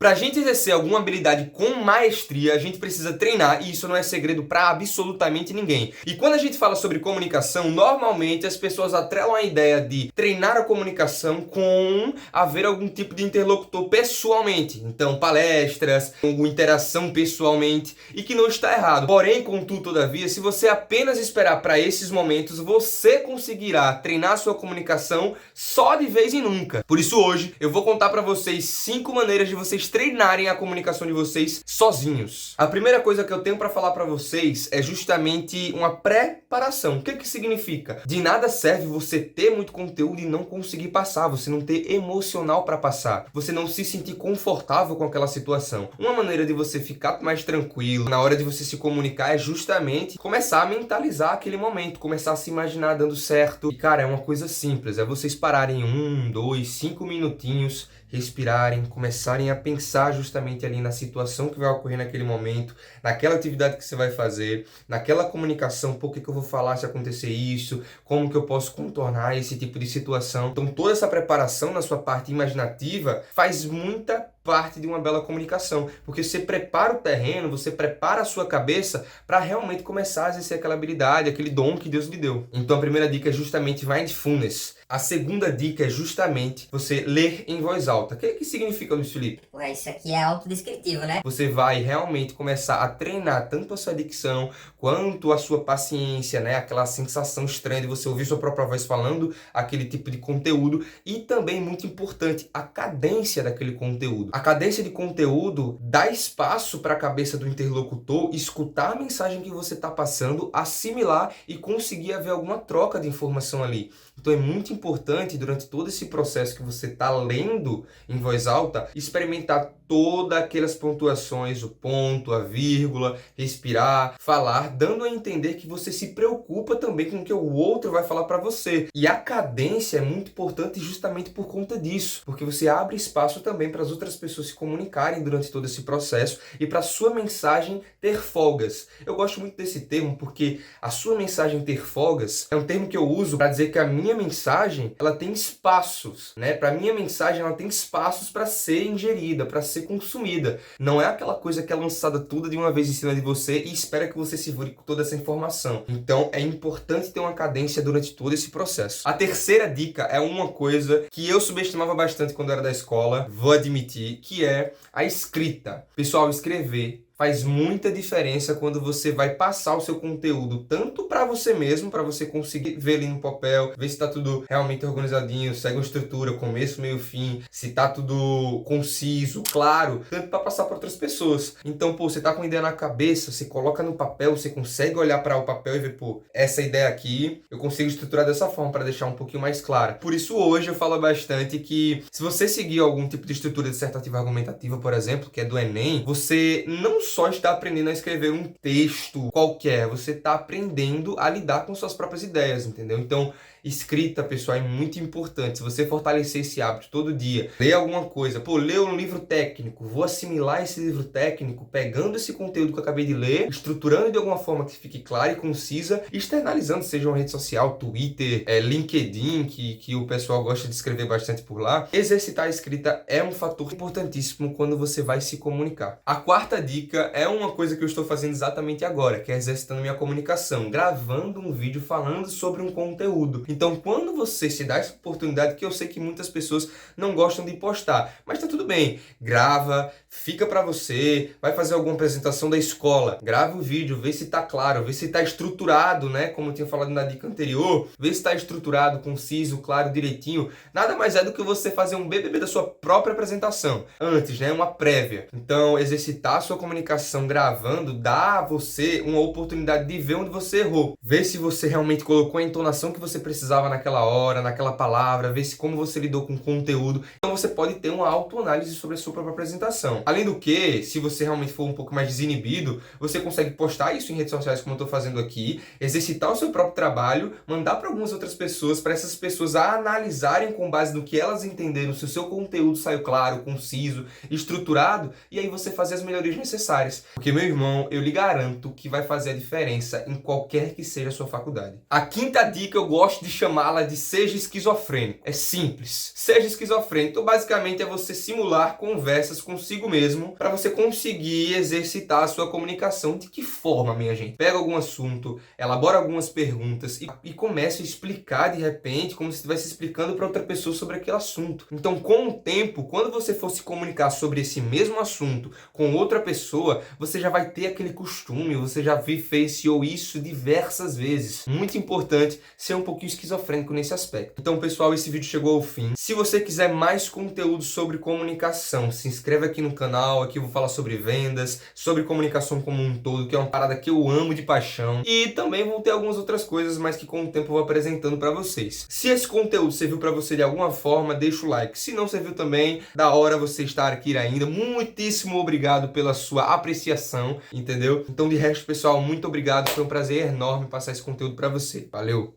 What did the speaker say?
Pra gente exercer alguma habilidade com maestria, a gente precisa treinar, e isso não é segredo pra absolutamente ninguém. E quando a gente fala sobre comunicação, normalmente as pessoas atrelam a ideia de treinar a comunicação com haver algum tipo de interlocutor pessoalmente. Então, palestras, ou interação pessoalmente, e que não está errado. Porém, contudo, todavia, se você apenas esperar para esses momentos, você conseguirá treinar sua comunicação só de vez em nunca. Por isso, hoje, eu vou contar para vocês 5 maneiras de vocês treinarem a comunicação de vocês sozinhos. A primeira coisa que eu tenho para falar para vocês é justamente uma preparação. O que significa? De nada serve você ter muito conteúdo e não conseguir passar, você não ter emocional para passar, você não se sentir confortável com aquela situação. Uma maneira de você ficar mais tranquilo na hora de você se comunicar é justamente começar a mentalizar aquele momento, começar a se imaginar dando certo. E cara, é uma coisa simples, é vocês pararem 1, 2, 5 minutinhos, respirarem, começarem a pensar justamente ali na situação que vai ocorrer naquele momento, naquela atividade que você vai fazer, naquela comunicação, por que eu vou falar se acontecer isso, como que eu posso contornar esse tipo de situação. Então toda essa preparação na sua parte imaginativa faz muita parte de uma bela comunicação, porque você prepara o terreno, você prepara a sua cabeça para realmente começar a exercer aquela habilidade, aquele dom que Deus lhe deu. Então a primeira dica é justamente mindfulness. A segunda dica é justamente você ler em voz alta. O que significa, Luiz Felipe? Ué, isso aqui é autodescritivo, né? Você vai realmente começar a treinar tanto a sua dicção quanto a sua paciência, né? Aquela sensação estranha de você ouvir sua própria voz falando aquele tipo de conteúdo, e também, muito importante, a cadência daquele conteúdo. A cadência de conteúdo dá espaço para a cabeça do interlocutor escutar a mensagem que você está passando, assimilar e conseguir haver alguma troca de informação ali. Então é muito importante, durante todo esse processo que você está lendo em voz alta, experimentar todas aquelas pontuações, o ponto, a vírgula, respirar, falar, dando a entender que você se preocupa também com o que o outro vai falar para você. E a cadência é muito importante justamente por conta disso, porque você abre espaço também para as outras pessoas se comunicarem durante todo esse processo e para a sua mensagem ter folgas. Eu gosto muito desse termo porque a sua mensagem ter folgas é um termo que eu uso para dizer que a minha mensagem, ela tem espaços, né? Para minha mensagem, ela tem espaços para ser ingerida, para ser consumida. Não é aquela coisa que é lançada tudo de uma vez em cima de você e espera que você se vire com toda essa informação. Então é importante ter uma cadência durante todo esse processo. A terceira dica é uma coisa que eu subestimava bastante quando era da escola, vou admitir, que é a escrita. Pessoal, escrever faz muita diferença quando você vai passar o seu conteúdo tanto para você mesmo, para você conseguir ver ali no papel, ver se está tudo realmente organizadinho, segue uma estrutura, começo, meio, fim, se está tudo conciso, claro, tanto para passar para outras pessoas. Então, pô, você tá com uma ideia na cabeça, você coloca no papel, você consegue olhar para o papel e ver, pô, essa ideia aqui, eu consigo estruturar dessa forma para deixar um pouquinho mais clara. Por isso, hoje eu falo bastante que se você seguir algum tipo de estrutura dissertativa argumentativa, por exemplo, que é do Enem, você não só está aprendendo a escrever um texto qualquer, você está aprendendo a lidar com suas próprias ideias, entendeu? Então, escrita, pessoal, é muito importante. Se você fortalecer esse hábito todo dia, ler alguma coisa, pô, ler um livro técnico, vou assimilar esse livro técnico, pegando esse conteúdo que eu acabei de ler, estruturando de alguma forma que fique clara e concisa, e externalizando, seja uma rede social, Twitter, LinkedIn, que o pessoal gosta de escrever bastante por lá. Exercitar a escrita é um fator importantíssimo quando você vai se comunicar. A quarta dica é uma coisa que eu estou fazendo exatamente agora, que é exercitando minha comunicação, gravando um vídeo falando sobre um conteúdo. Então, quando você se dá essa oportunidade, que eu sei que muitas pessoas não gostam de postar, mas tá tudo bem, grava, fica pra você, vai fazer alguma apresentação da escola, grava o vídeo, vê se tá claro, vê se tá estruturado, né, como eu tinha falado na dica anterior, vê se tá estruturado, conciso, claro, direitinho. Nada mais é do que você fazer um BBB da sua própria apresentação, antes, né, uma prévia. Então, exercitar a sua comunicação gravando dá a você uma oportunidade de ver onde você errou, ver se você realmente colocou a entonação que você precisava naquela hora, naquela palavra, ver se como você lidou com o conteúdo. Então você pode ter uma autoanálise sobre a sua própria apresentação. Além do que, se você realmente for um pouco mais desinibido, você consegue postar isso em redes sociais como eu estou fazendo aqui, exercitar o seu próprio trabalho, mandar para algumas outras pessoas, para essas pessoas analisarem com base no que elas entenderam, se o seu conteúdo saiu claro, conciso, estruturado, e aí você fazer as melhorias necessárias. Porque, meu irmão, eu lhe garanto que vai fazer a diferença em qualquer que seja a sua faculdade. A quinta dica eu gosto de chamá-la de seja esquizofrênico. É simples. Seja esquizofrênico. Então, basicamente, é você simular conversas consigo mesmo para você conseguir exercitar a sua comunicação. De que forma, minha gente? Pega algum assunto, elabora algumas perguntas e comece a explicar de repente como se estivesse explicando para outra pessoa sobre aquele assunto. Então, com o tempo, quando você for se comunicar sobre esse mesmo assunto com outra pessoa, você já vai ter aquele costume, você já vivenciou isso diversas vezes. Muito importante ser um pouquinho esquizofrênico nesse aspecto. Então, pessoal, esse vídeo chegou ao fim. Se você quiser mais conteúdo sobre comunicação, se inscreve aqui no canal. Aqui eu vou falar sobre vendas, sobre comunicação como um todo, que é uma parada que eu amo de paixão. E também vão ter algumas outras coisas, mas que com o tempo eu vou apresentando para vocês. Se esse conteúdo serviu para você de alguma forma, deixa o like. Se não serviu também, da hora você estar aqui ainda. Muitíssimo obrigado pela sua apreciação, entendeu? Então, de resto, pessoal, muito obrigado. Foi um prazer enorme passar esse conteúdo para você. Valeu!